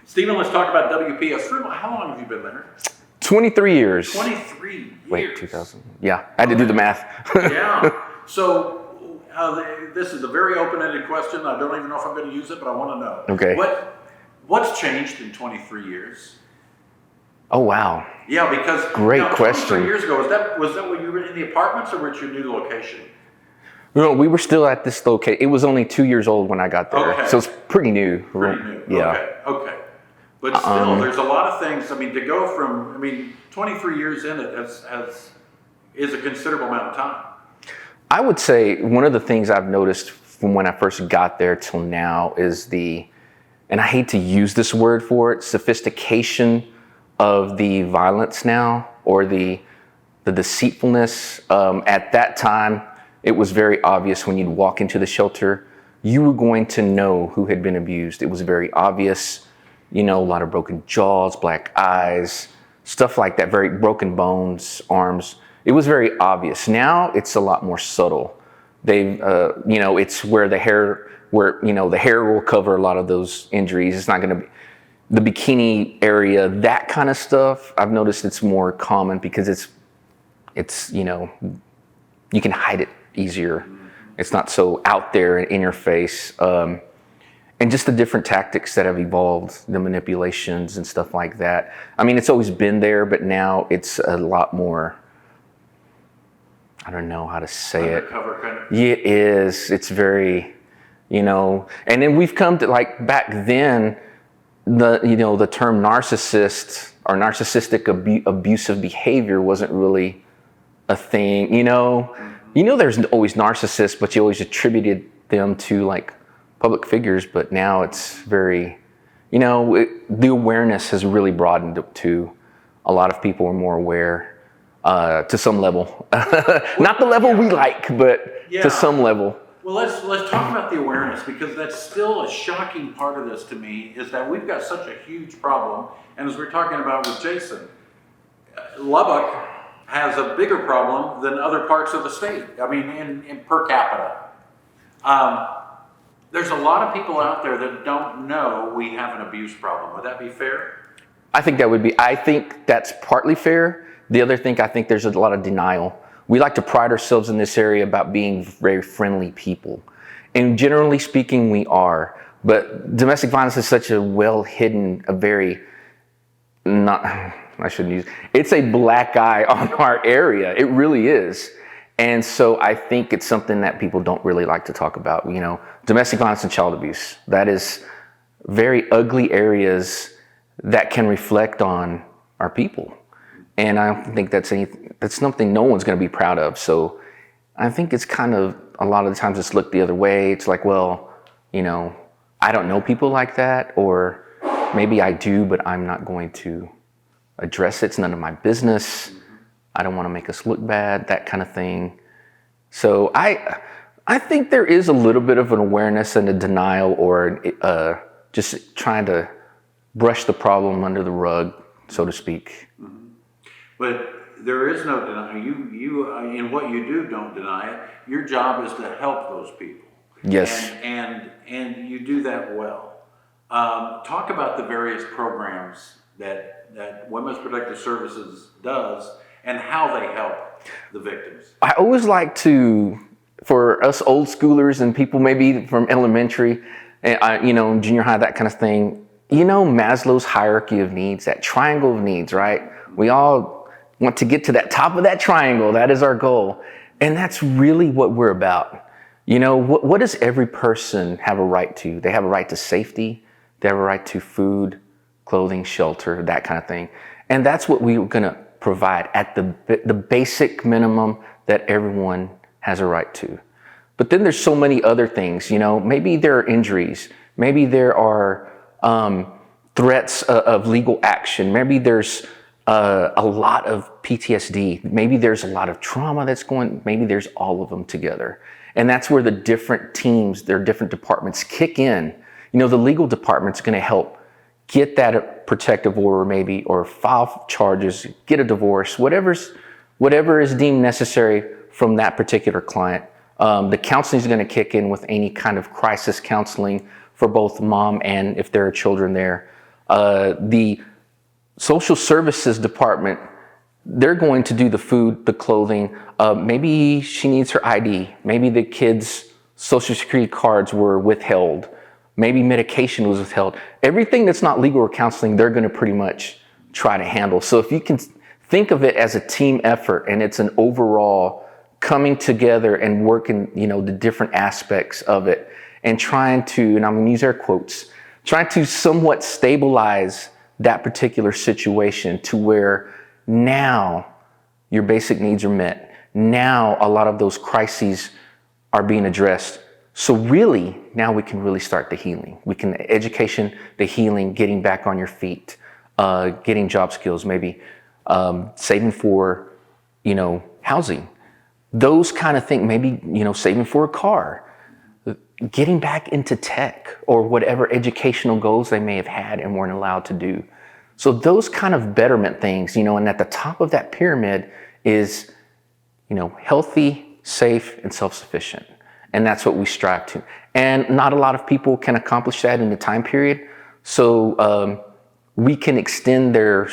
Stephen, let's talk about WPS. How long have you been there? 23 years. 23 years. Wait, 2000. Yeah, I had to do the math. Yeah. So this is a very open-ended question. I don't even know if I'm going to use it, but I want to know. Okay. What's changed in 23 years? Oh, wow. Yeah, because Great question. 23 years ago, was that when you were in the apartments or was your new location? No, we were still at this location. It was only 2 years old when I got there. Okay. So it's pretty new. Pretty new. Yeah. Okay. But still, there's a lot of things. I mean, to go from, 23 years in it is a considerable amount of time. I would say one of the things I've noticed from when I first got there till now is and I hate to use this word for it, sophistication of the violence now, or the deceitfulness. At that time, it was very obvious when you'd walk into the shelter, you were going to know who had been abused. It was very obvious. A lot of broken jaws, black eyes, stuff like that, very broken bones, arms. It was very obvious. Now it's a lot more subtle. It's where the hair will cover a lot of those injuries. It's not going to be the bikini area, that kind of stuff. I've noticed it's more common because it's you can hide it easier. It's not so out there and in your face. And just the different tactics that have evolved, the manipulations and stuff like that. It's always been there, but now it's a lot more, I don't know how to say Undercover it. kind of. Yeah, it is. It's very, and then we've come to, like, back then, the term narcissist or narcissistic abusive behavior wasn't really a thing. There's always narcissists, but you always attributed them to, like, public figures, but now it's very, the awareness has really broadened to a lot of people are more aware to some level. Not the level we like, but to some level. Well, let's talk about the awareness, because that's still a shocking part of this to me, is that we've got such a huge problem. And as we're talking about with Jason, Lubbock has a bigger problem than other parts of the state. In per capita. There's a lot of people out there that don't know we have an abuse problem. Would that be fair? I think that's partly fair. The other thing, I think there's a lot of denial. We like to pride ourselves in this area about being very friendly people. And generally speaking, we are. But domestic violence is such a well-hidden, it's a black eye on our area. It really is. And so I think it's something that people don't really like to talk about. Domestic violence and child abuse, that is very ugly areas that can reflect on our people. And I don't think that's something no one's going to be proud of. So I think it's kind of, a lot of the times it's looked the other way. It's like, well, I don't know people like that, or maybe I do, but I'm not going to address it. It's none of my business. I don't want to make us look bad, that kind of thing. So I think there is a little bit of an awareness and a denial, or just trying to brush the problem under the rug, so to speak. Mm-hmm. But there is no denial. You in what you do, don't deny it. Your job is to help those people. Yes. And you do that well. Talk about the various programs that Women's Protective Services does and how they help the victims. I always like to, for us old schoolers and people maybe from elementary, and junior high, that kind of thing, Maslow's hierarchy of needs, that triangle of needs, right? We all want to get to that top of that triangle. That is our goal. And that's really what we're about. What does every person have a right to? They have a right to safety. They have a right to food, clothing, shelter, that kind of thing. And that's what we're going to provide at the basic minimum that everyone has a right to. But then there's so many other things, maybe there are injuries, maybe there are threats of legal action, maybe there's a lot of PTSD, maybe there's a lot of trauma maybe there's all of them together. And that's where the different teams, their different departments kick in. The legal department's going to help get that protective order maybe, or file charges, get a divorce, whatever is deemed necessary from that particular client. The counseling is going to kick in with any kind of crisis counseling for both mom and if there are children there. The social services department, they're going to do the food, the clothing. Maybe she needs her ID. Maybe the kids' social security cards were withheld. Maybe medication was withheld. Everything that's not legal or counseling, they're going to pretty much try to handle. So if you can think of it as a team effort, and it's an overall coming together and working, the different aspects of it, and trying to, and I'm going to use air quotes, trying to somewhat stabilize that particular situation to where now your basic needs are met. Now a lot of those crises are being addressed. So really, now we can really start the healing. We can education, the healing, getting back on your feet, getting job skills, maybe saving for, housing, those kind of things. Maybe, saving for a car, getting back into tech or whatever educational goals they may have had and weren't allowed to do. So those kind of betterment things, and at the top of that pyramid is, healthy, safe, and self-sufficient. And that's what we strive to. And not a lot of people can accomplish that in the time period. So we can extend their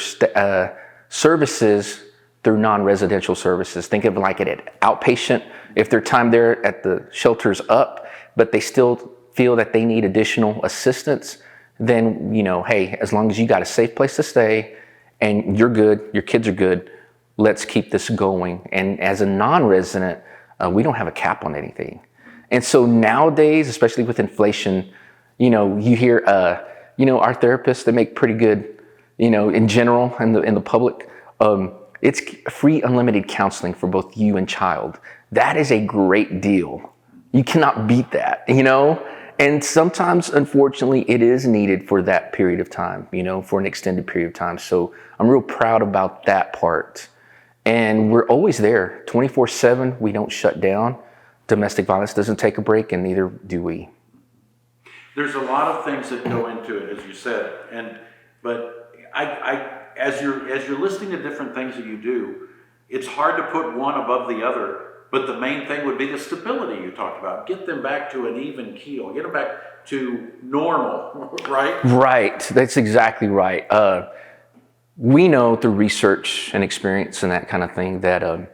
services through non-residential services. Think of like it at outpatient. If their time there at the shelter's up, but they still feel that they need additional assistance, then, hey, as long as you got a safe place to stay and you're good, your kids are good, let's keep this going. And as a non-resident, we don't have a cap on anything. And so nowadays, especially with inflation, you hear, our therapists, they make pretty good, in general, in the public, it's free unlimited counseling for both you and child. That is a great deal. You cannot beat that, And sometimes, unfortunately, it is needed for that period of time, for an extended period of time. So I'm real proud about that part. And we're always there, 24/7. We don't shut down. Domestic violence doesn't take a break, and neither do we. There's a lot of things that go into it, as you said, but as you're listing the different things that you do, it's hard to put one above the other. But the main thing would be the stability you talked about. Get them back to an even keel. Get them back to normal, right? Right. That's exactly right. We know through research and experience and that kind of thing that a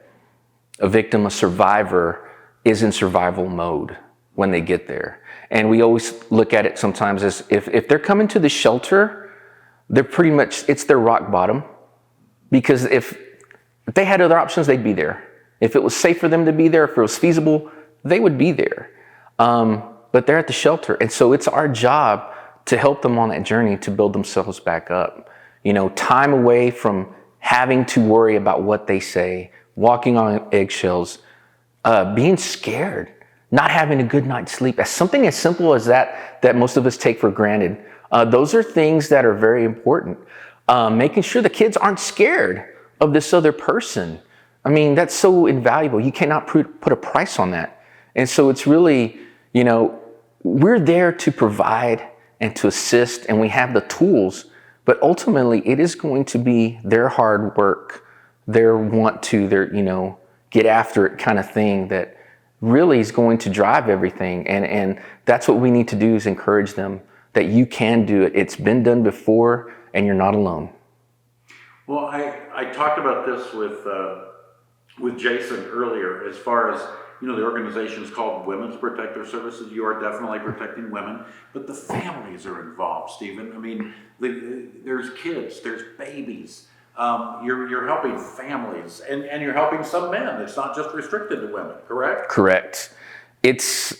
victim, a survivor, is in survival mode when they get there. And we always look at it sometimes as if they're coming to the shelter, they're pretty much, it's their rock bottom. Because if they had other options, they'd be there. If it was safe for them to be there, if it was feasible, they would be there. But they're at the shelter. And so it's our job to help them on that journey to build themselves back up. Time away from having to worry about what they say, walking on eggshells, being scared, not having a good night's sleep. As something as simple as that most of us take for granted. Those are things that are very important. Making sure the kids aren't scared of this other person. I mean, that's so invaluable. You cannot put a price on that. And so it's really, we're there to provide and to assist, and we have the tools, but ultimately it is going to be their hard work, their get after it kind of thing that really is going to drive everything. And that's what we need to do, is encourage them that you can do it. It's been done before, and you're not alone. Well, I talked about this with Jason earlier, as far as, the organization is called Women's Protective Services. You are definitely protecting women, but the families are involved, Stephen. I mean, there's kids, there's babies. You're helping families, and you're helping some men. It's not just restricted to women, correct? Correct. It's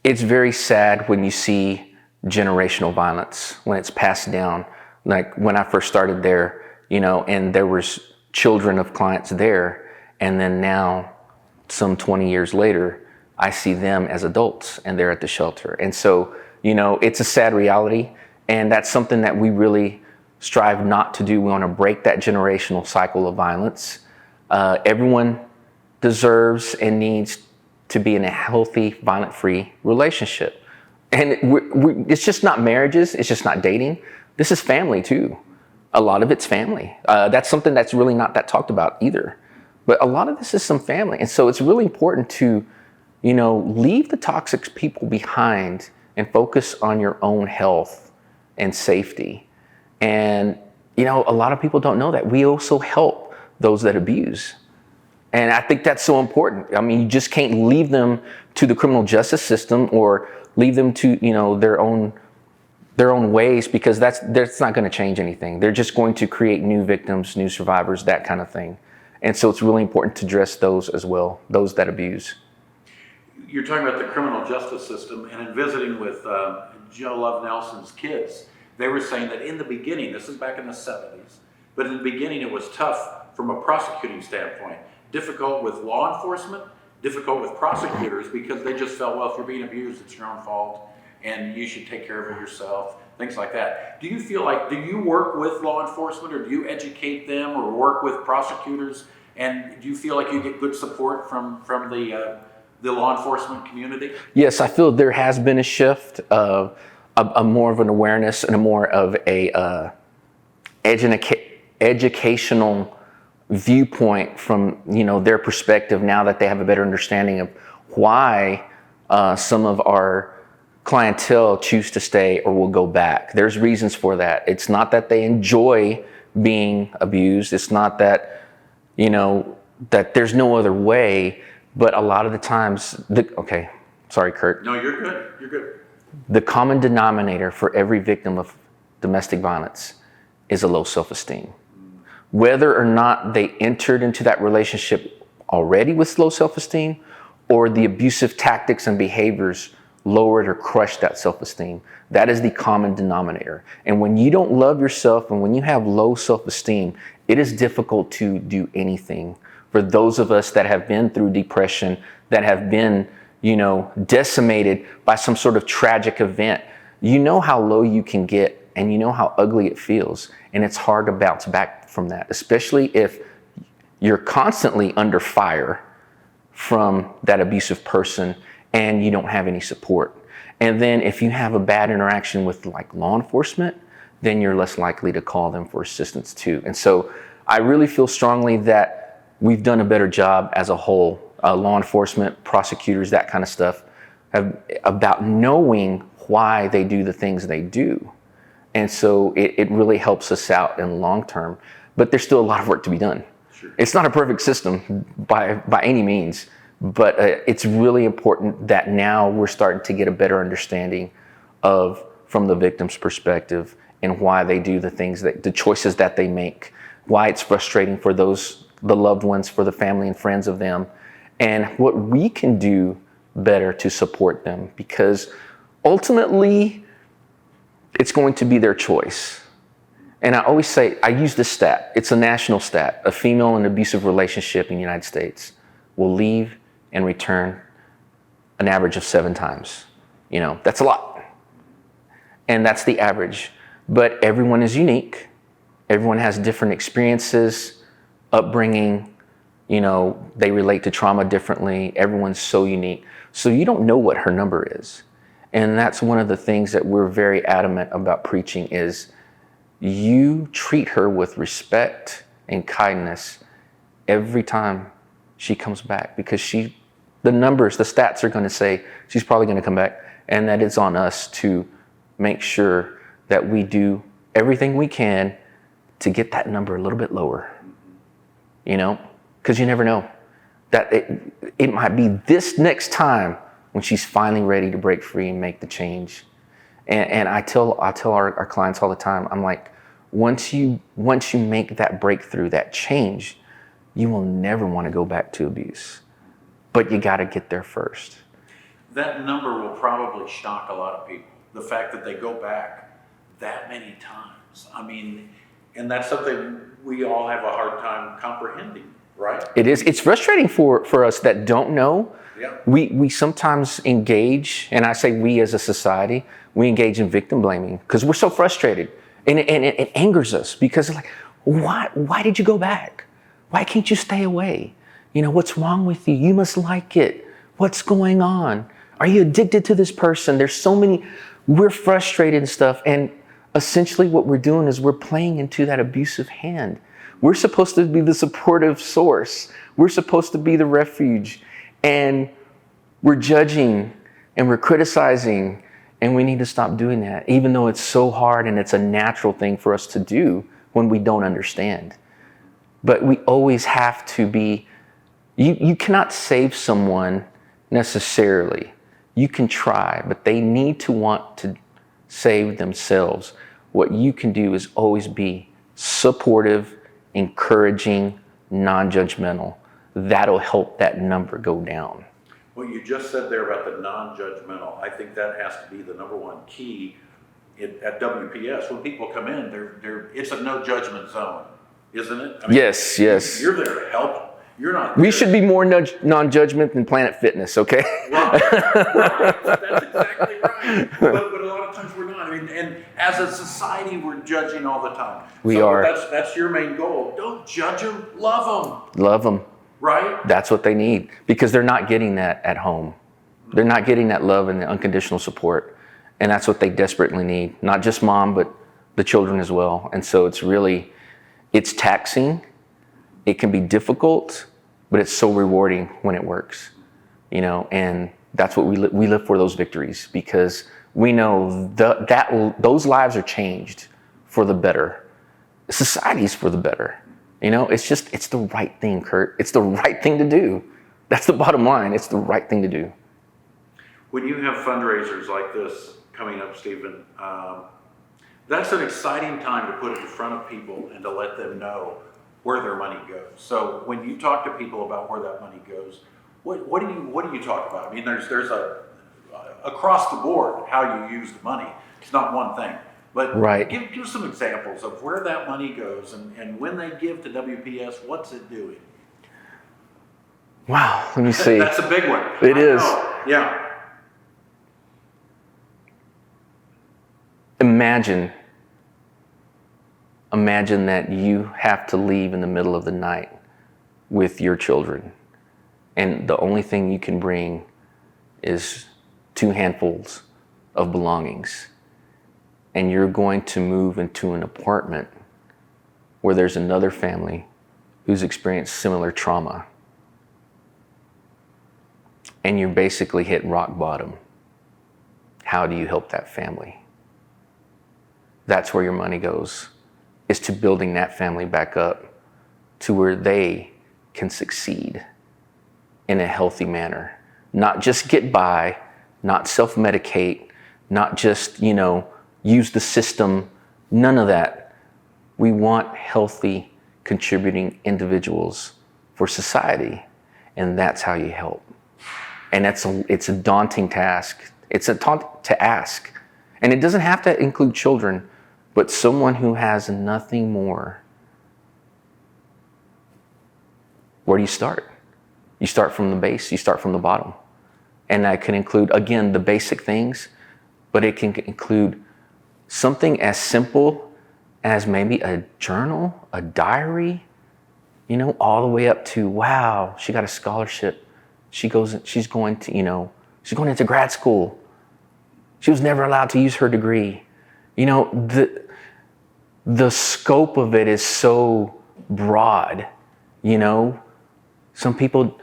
very sad when you see generational violence, when it's passed down. Like when I first started there, and there was children of clients there, and then now some 20 years later, I see them as adults and they're at the shelter. And so, it's a sad reality, and that's something that we really strive not to do. We want to break that generational cycle of violence. Everyone deserves and needs to be in a healthy, violent-free relationship. And it's just not marriages, it's just not dating. This is family too. A lot of it's family. That's something that's really not that talked about either. But a lot of this is some family. And so it's really important to, leave the toxic people behind and focus on your own health and safety. And, you know, a lot of people don't know that. We also help those that abuse. And I think that's so important. I mean, you just can't leave them to the criminal justice system or leave them to, you know, their own ways, because that's not going to change anything. They're just going to create new victims, new survivors, that kind of thing. And so it's really important to address those as well, those that abuse. You're talking about the criminal justice system, and in visiting with Joe Love Nelson's kids, they were saying that in the beginning, this is back in the 70s, but in the beginning it was tough from a prosecuting standpoint. Difficult with law enforcement, difficult with prosecutors, because they just felt, well, if you're being abused, it's your own fault, and you should take care of it yourself, things like that. Do you feel like, do you work with law enforcement, or do you educate them, or work with prosecutors, and do you feel like you get good support from the law enforcement community? Yes, I feel there has been a shift of a more of an awareness and a more of a educational viewpoint from, you know, their perspective, now that they have a better understanding of why some of our clientele choose to stay or will go back. There's reasons for that. It's not that they enjoy being abused. It's not that, you know, that there's no other way, but a lot of the times, okay, sorry, Kurt. No, you're good. You're good. The common denominator for every victim of domestic violence is a low self-esteem. Whether or not they entered into that relationship already with low self-esteem, or the abusive tactics and behaviors lowered or crushed that self-esteem, that is the common denominator. And when you don't love yourself and when you have low self-esteem, it is difficult to do anything. For those of us that have been through depression, that have been, you know, decimated by some sort of tragic event, you know how low you can get, and you know how ugly it feels. And it's hard to bounce back from that, especially if you're constantly under fire from that abusive person and you don't have any support. And then if you have a bad interaction with like law enforcement, then you're less likely to call them for assistance too. And so I really feel strongly that we've done a better job as a whole, law enforcement, prosecutors, that kind of stuff, about knowing why they do the things they do. And so it really helps us out in the long term, but there's still a lot of work to be done. Sure. It's not a perfect system by any means, but it's really important that now we're starting to get a better understanding of, from the victim's perspective, and why they do the things the choices that they make, why it's frustrating for the loved ones, for the family and friends of them, and what we can do better to support them, because ultimately it's going to be their choice. And I always say, I use this stat, it's a national stat: a female in an abusive relationship in the United States will leave and return an average of 7 times. You know, that's a lot. And that's the average. But everyone is unique. Everyone has different experiences, upbringing, you know, they relate to trauma differently. Everyone's so unique. So you don't know what her number is. And that's one of the things that we're very adamant about preaching, is you treat her with respect and kindness every time she comes back, because the numbers, the stats are going to say she's probably going to come back, and that it's on us to make sure that we do everything we can to get that number a little bit lower, you know, because you never know that it might be this next time when she's finally ready to break free and make the change. And I tell our clients all the time, I'm like, once you make that breakthrough, that change, you will never want to go back to abuse. But you got to get there first. That number will probably shock a lot of people. The fact that they go back that many times. I mean, and that's something we all have a hard time comprehending, right? It is. It's frustrating for us that don't know. Yeah. We sometimes engage, and I say we as a society, we engage in victim blaming because we're so frustrated. And it angers us, because like, why did you go back? Why can't you stay away? You know, what's wrong with you? You must like it. What's going on? Are you addicted to this person? There's so many, we're frustrated and stuff. And essentially what we're doing is we're playing into that abusive hand. We're supposed to be the supportive source. We're supposed to be the refuge. And we're judging and we're criticizing And we need to stop doing that, even though it's so hard and it's a natural thing for us to do when we don't understand. But we always have to be, you cannot save someone necessarily. You can try, but they need to want to save themselves. What you can do is always be supportive, encouraging, non-judgmental. That'll help that number go down. What you just said there about the non-judgmental, I think that has to be the number one key at WPS. When people come in, it's a no judgment zone, isn't it? I mean, Yes. You're there to help. You're not. We should be more non-judgment than Planet Fitness, okay? Right. That's exactly right. But a lot of times we're not. I mean, and as a society, we're judging all the time. We are. That's your main goal. Don't judge them. Love them. Love them. Right? That's what they need, because they're not getting that at home. They're not getting that love and the unconditional support. And that's what they desperately need. Not just mom, but the children as well. And so it's taxing. It can be difficult, but it's so rewarding when it works, and that's what we live for, those victories, because we know that those lives are changed for the better. Society's for the better. It's the right thing, Kurt. It's the right thing to do. That's the bottom line. It's the right thing to do. When you have fundraisers like this coming up, Stephen, that's an exciting time to put it in front of people and to let them know where their money goes. So when you talk to people about where that money goes, what do you talk about? I mean, there's a across the board how you use the money. It's not one thing, but right. Give some examples of where that money goes, and when they give to WPS, what's it doing? Wow, let me see. That's a big one. It is. Yeah. Imagine that you have to leave in the middle of the night with your children, and the only thing you can bring is 2 handfuls of belongings, and you're going to move into an apartment where there's another family who's experienced similar trauma, and you basically hit rock bottom. How do you help that family? That's where your money goes, is to building that family back up to where they can succeed in a healthy manner. Not just get by, not self-medicate, not just, use the system, none of that. We want healthy, contributing individuals for society, and that's how you help. And it's a daunting task. It's a taunt to ask. And it doesn't have to include children, but someone who has nothing more. Where do you start? You start from the base, you start from the bottom. And that can include, again, the basic things, but it can include something as simple as maybe a journal, a diary, all the way up to, wow, she got a scholarship. She's going into grad school. She was never allowed to use her degree. The scope of it is so broad, Some people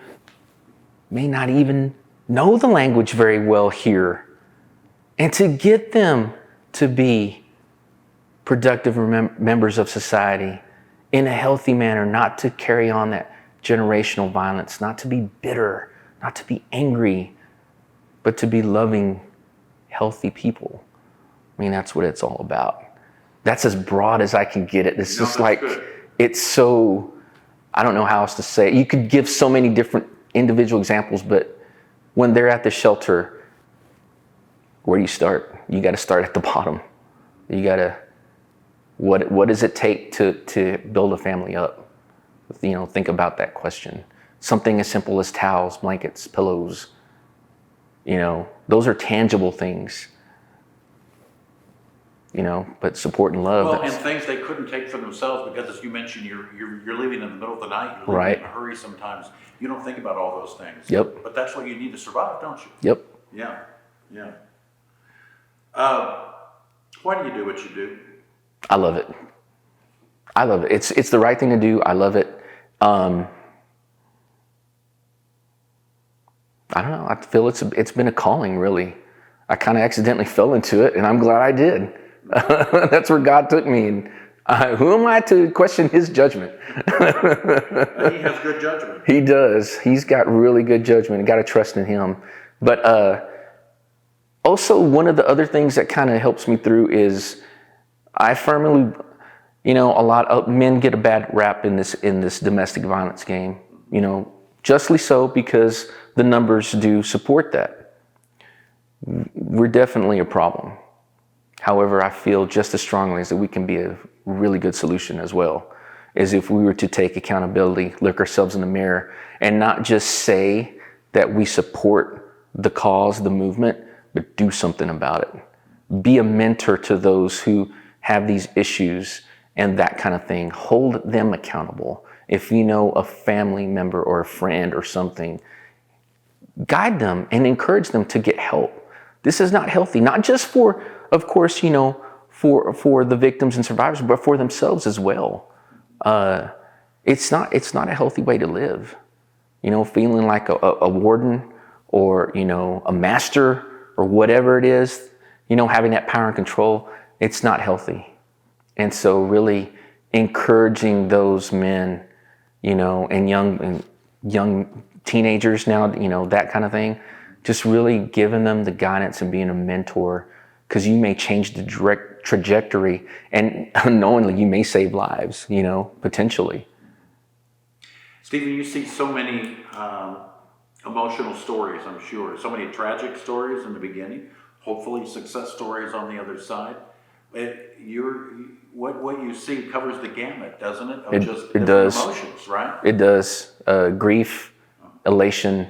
may not even know the language very well here. And to get them to be productive members of society in a healthy manner, not to carry on that generational violence, not to be bitter, not to be angry, but to be loving, healthy people. I mean, that's what it's all about. That's as broad as I can get it. It's just like, good. It's so, I don't know how else to say it. You could give so many different individual examples, but when they're at the shelter, where do you start? You got to start at the bottom. You got to, what does it take to build a family up? Think about that question. Something as simple as towels, blankets, pillows, those are tangible things. But support and love. Well, and things they couldn't take for themselves, because as you mentioned, you're leaving in the middle of the night. You're right. In a hurry sometimes. You don't think about all those things. Yep. But that's what you need to survive, don't you? Yep. Yeah. Why do you do what you do? I love it. It's the right thing to do. I love it. I don't know. I feel it's been a calling, really. I kind of accidentally fell into it, and I'm glad I did. That's where God took me. And who am I to question his judgment? He has good judgment. He does. He's got really good judgment. You got to trust in him. But also, one of the other things that kind of helps me through is I firmly, a lot of men get a bad rap in this domestic violence game. Justly so, because the numbers do support that. We're definitely a problem. However, I feel just as strongly as that we can be a really good solution as well, as if we were to take accountability, look ourselves in the mirror, and not just say that we support the cause, the movement, but do something about it. Be a mentor to those who have these issues and that kind of thing. Hold them accountable. If you know a family member or a friend or something, guide them and encourage them to get help. This is not healthy, not just for, of course, for the victims and survivors, but for themselves as well. It's not a healthy way to live. Feeling like a warden or, a master or whatever it is, having that power and control, it's not healthy. And so really encouraging those men, and young teenagers now, that kind of thing, just really giving them the guidance and being a mentor, because you may change the direct trajectory, and unknowingly you may save lives, potentially. Stephen, you see so many emotional stories, I'm sure. So many tragic stories in the beginning, hopefully success stories on the other side. What you see covers the gamut, doesn't it? Of just it does. Emotions, right? It does. Grief, elation,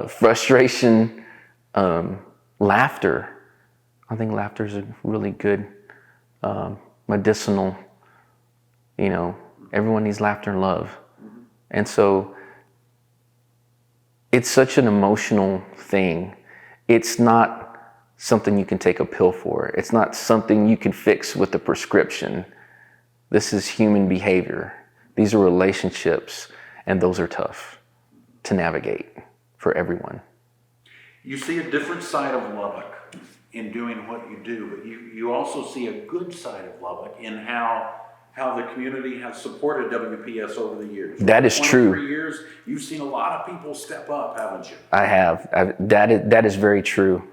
frustration, laughter. I think laughter is a really good medicinal. Everyone needs laughter and love. And so it's such an emotional thing. It's not something you can take a pill for. It's not something you can fix with a prescription. This is human behavior. These are relationships, and those are tough to navigate for everyone. You see a different side of Lubbock in doing what you do, but you also see a good side of Lubbock in how the community has supported WPS over the years. That is true. 23 years, you've seen a lot of people step up, haven't you? I have. That is very true.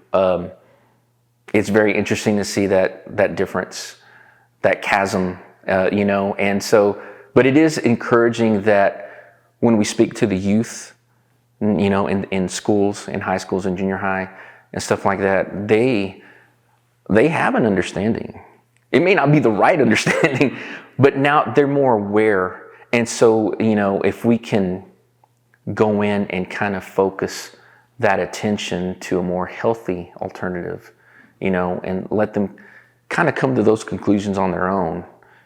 It's very interesting to see that difference, that chasm, and so, but it is encouraging that when we speak to the youth, in schools, in high schools and junior high and stuff like that, they have an understanding. It may not be the right understanding, but now they're more aware. And so, if we can go in and kind of focus that attention to a more healthy alternative, and let them kind of come to those conclusions on their own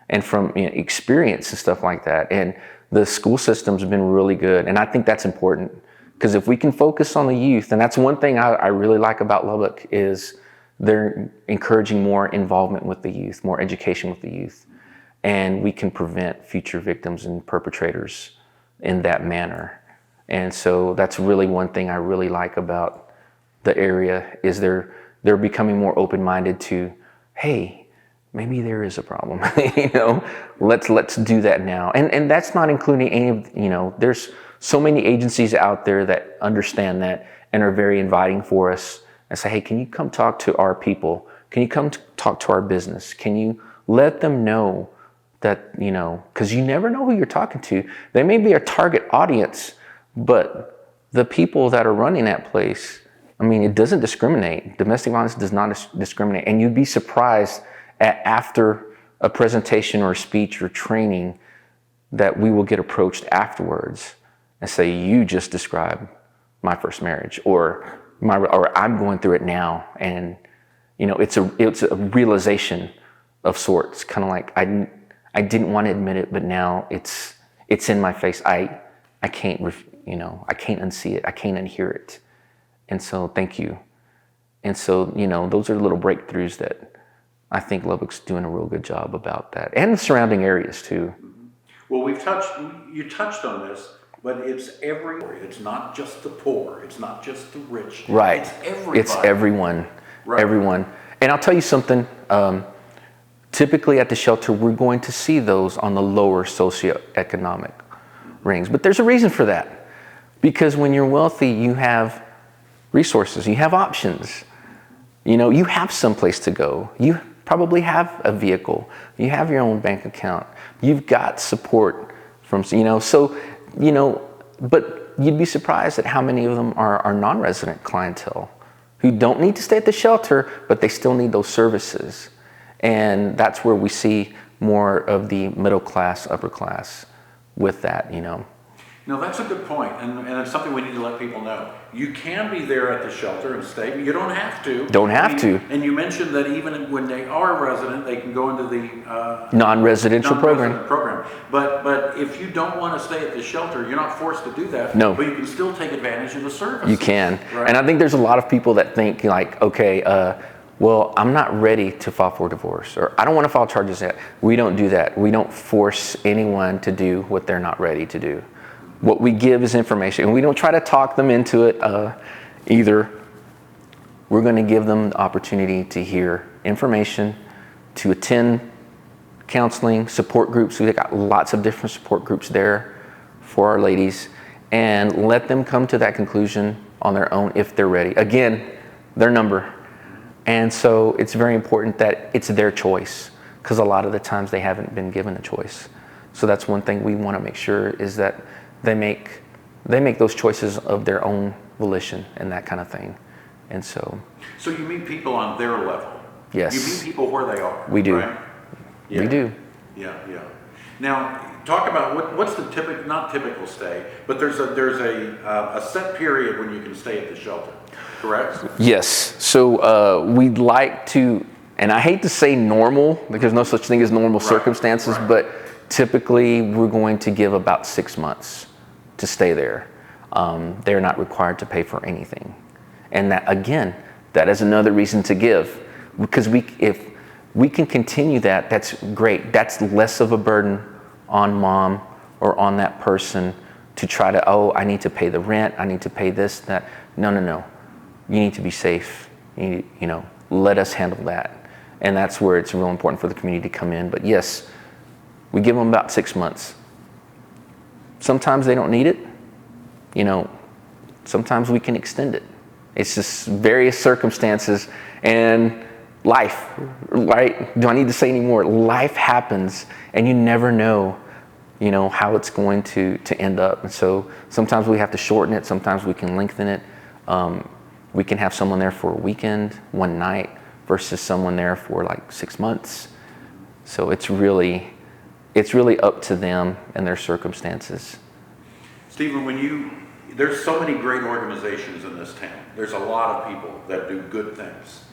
and from experience and stuff like that. And the school system's been really good. And I think that's important, because if we can focus on the youth, and that's one thing I really like about Lubbock, is they're encouraging more involvement with the youth, more education with the youth. And we can prevent future victims and perpetrators in that manner. And so that's really one thing I really like about the area, is they're becoming more open-minded to, hey, maybe there is a problem. Let's do that now. And that's not including any of, there's so many agencies out there that understand that and are very inviting for us and say, hey, can you come talk to our people? Can you come talk to our business? Can you let them know that, because you never know who you're talking to. They may be a target audience, but the people that are running that place, it doesn't discriminate. Domestic violence does not discriminate. And you'd be surprised after a presentation or a speech or training that we will get approached afterwards and say, you just described my first marriage, or I'm going through it now. And, it's a realization of sorts, kind of like I didn't want to admit it, but now it's in my face. I can't, I can't unsee it. I can't unhear it. And so thank you. And so, those are little breakthroughs that I think Lubbock's doing a real good job about that, and the surrounding areas too. Well, you touched on this. but it's it's not just the poor, it's not just the rich. Right. It's everybody. It's everyone. Right. Everyone. And I'll tell you something. Typically at the shelter, we're going to see those on the lower socioeconomic rings. But there's a reason for that. Because when you're wealthy, you have resources, you have options. You know, you have someplace to go. You probably have a vehicle. You have your own bank account. You've got support from, but you'd be surprised at how many of them are non-resident clientele who don't need to stay at the shelter, but they still need those services. And that's where we see more of the middle class, upper class with that, No, that's a good point, and it's something we need to let people know. You can be there at the shelter and stay, but you don't have to. Don't have to. And you mentioned that even when they are resident, they can go into the non-residential program. But if you don't want to stay at the shelter, you're not forced to do that. No. But you can still take advantage of the services. You can. Right? And I think there's a lot of people that think like, okay, well, I'm not ready to file for divorce, or I don't want to file charges yet. We don't do that. We don't force anyone to do what they're not ready to do. What we give is information, and we don't try to talk them into it either. We're going to give them the opportunity to hear information, to attend counseling, support groups. We've got lots of different support groups there for our ladies, and let them come to that conclusion on their own if they're ready. Again, their number. And so it's very important that it's their choice, because a lot of the times they haven't been given a choice. So that's one thing we want to make sure is that they make those choices of their own volition and that kind of thing. And so you meet people on their level. Yes. You meet people where they are. We do. Right? Yeah. We do. Yeah. Now, talk about what's the not typical stay, but there's a set period when you can stay at the shelter, correct? Yes. So we'd like to, and I hate to say normal, because there's no such thing as normal circumstances, but typically we're going to give about 6 months to stay there. They're not required to pay for anything. And that, again, that is another reason to give, because if we can continue that, that's great. That's less of a burden on mom or on that person to try to, I need to pay the rent, I need to pay this, that. No. You need to be safe. Let us handle that. And that's where it's real important for the community to come in. But yes, we give them about 6 months. Sometimes they don't need it. Sometimes we can extend it. It's just various circumstances and life, right? Do I need to say any more? Life happens, and you never know, how it's going to end up. And so sometimes we have to shorten it. Sometimes we can lengthen it. We can have someone there for a weekend, one night, versus someone there for like 6 months. So it's really up to them and their circumstances. Stephen, there's so many great organizations in this town. There's a lot of people that do good things.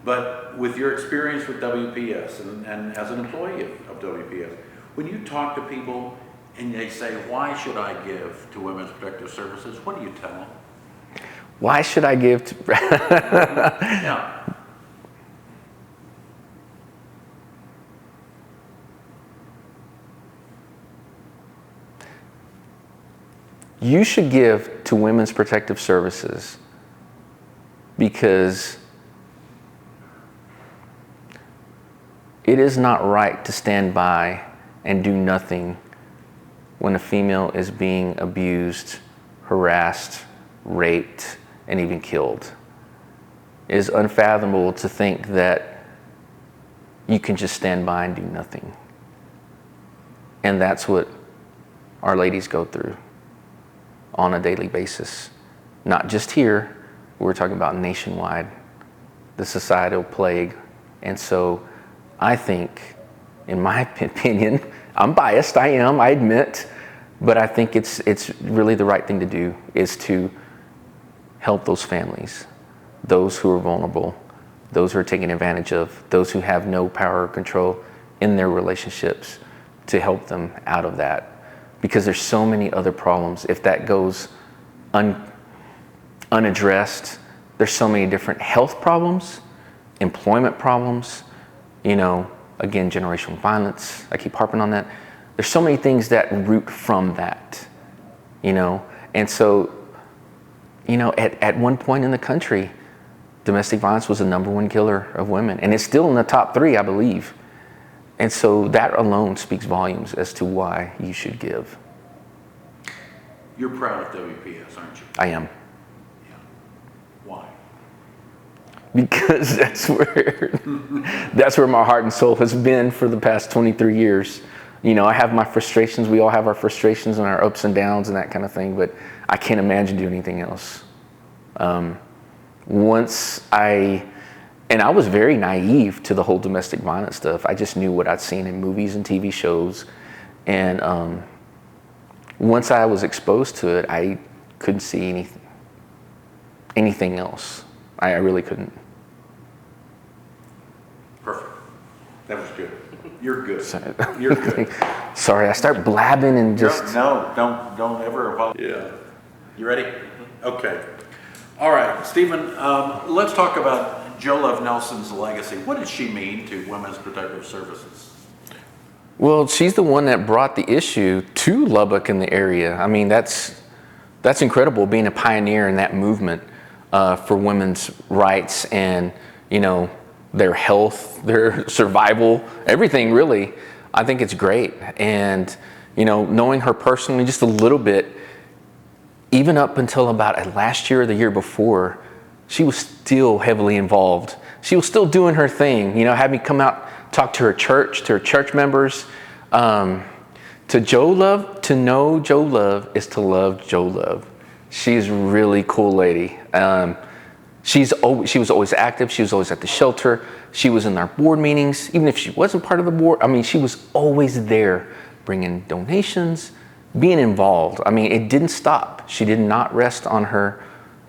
But with your experience with WPS and as an employee of WPS, when you talk to people and they say, why should I give to Women's Protective Services, what do you tell them? Why should I give to... Yeah. You should give to Women's Protective Services because it is not right to stand by and do nothing when a female is being abused, harassed, raped, and even killed. It is unfathomable to think that you can just stand by and do nothing. And that's what our ladies go through on a daily basis. Not just here, we're talking about nationwide, the societal plague. And so I think, in my opinion, I'm biased, I admit, but I think it's really the right thing to do is to help those families, those who are vulnerable, those who are taken advantage of, those who have no power or control in their relationships, to help them out of that. Because there's so many other problems. If that goes unaddressed, there's so many different health problems, employment problems, again, generational violence. I keep harping on that. There's so many things that root from that. you know. And so, you know, at one point in the country, domestic violence was the #1 killer of women, and it's still in the top 3, I believe. And so that alone speaks volumes as to why you should give. You're proud of WPS, aren't you? I am. Yeah. Why? Because that's where my heart and soul has been for the past 23 years. You know, I have my frustrations. We all have our frustrations and our ups and downs and that kind of thing, but I can't imagine doing anything else. And I was very naive to the whole domestic violence stuff. I just knew what I'd seen in movies and TV shows. And once I was exposed to it, I couldn't see anything else. I really couldn't. Perfect. That was good. You're good. You're good. Sorry, I start blabbing and just... No, don't ever apologize. Yeah. You ready? Okay. All right, Stephen, let's talk about Jo Love Nelson's legacy. What did she mean to Women's Protective Services? Well, she's the one that brought the issue to Lubbock in the area. I mean, that's incredible, being a pioneer in that movement for women's rights and, you know, their health, their survival, everything really. I think it's great. And, you know, knowing her personally just a little bit, even up until about last year or the year before, she was still heavily involved. She was still doing her thing, you know, had me come out, talk to her church members. To Jo Love, to know Jo Love is to love Jo Love. She's a really cool lady. She was always active. She was always at the shelter. She was in our board meetings. Even if she wasn't part of the board, I mean, she was always there, bringing donations, being involved. I mean, it didn't stop. She did not rest on her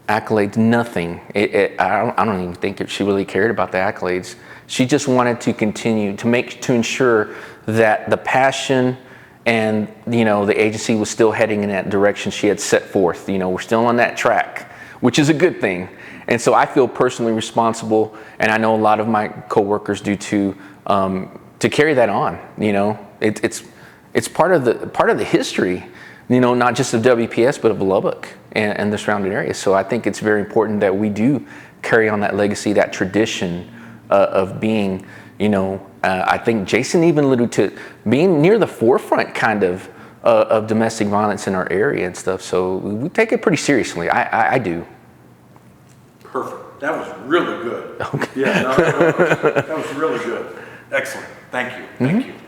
accolades, nothing. I don't even think she really cared about the accolades. She just wanted to continue to ensure that the passion and, you know, the agency was still heading in that direction she had set forth. You know, we're still on that track, which is a good thing. And so I feel personally responsible, and I know a lot of my coworkers do too, to carry that on. You know, it's part of the history, you know, not just of WPS but of Lubbock and the surrounding area. So I think it's very important that we do carry on that legacy, that tradition of being, you know, I think Jason even alluded to being near the forefront kind of domestic violence in our area and stuff. So we take it pretty seriously. I do. Perfect. That was really good. Okay. Yeah, no, that was really good. Excellent. Thank you. Thank you.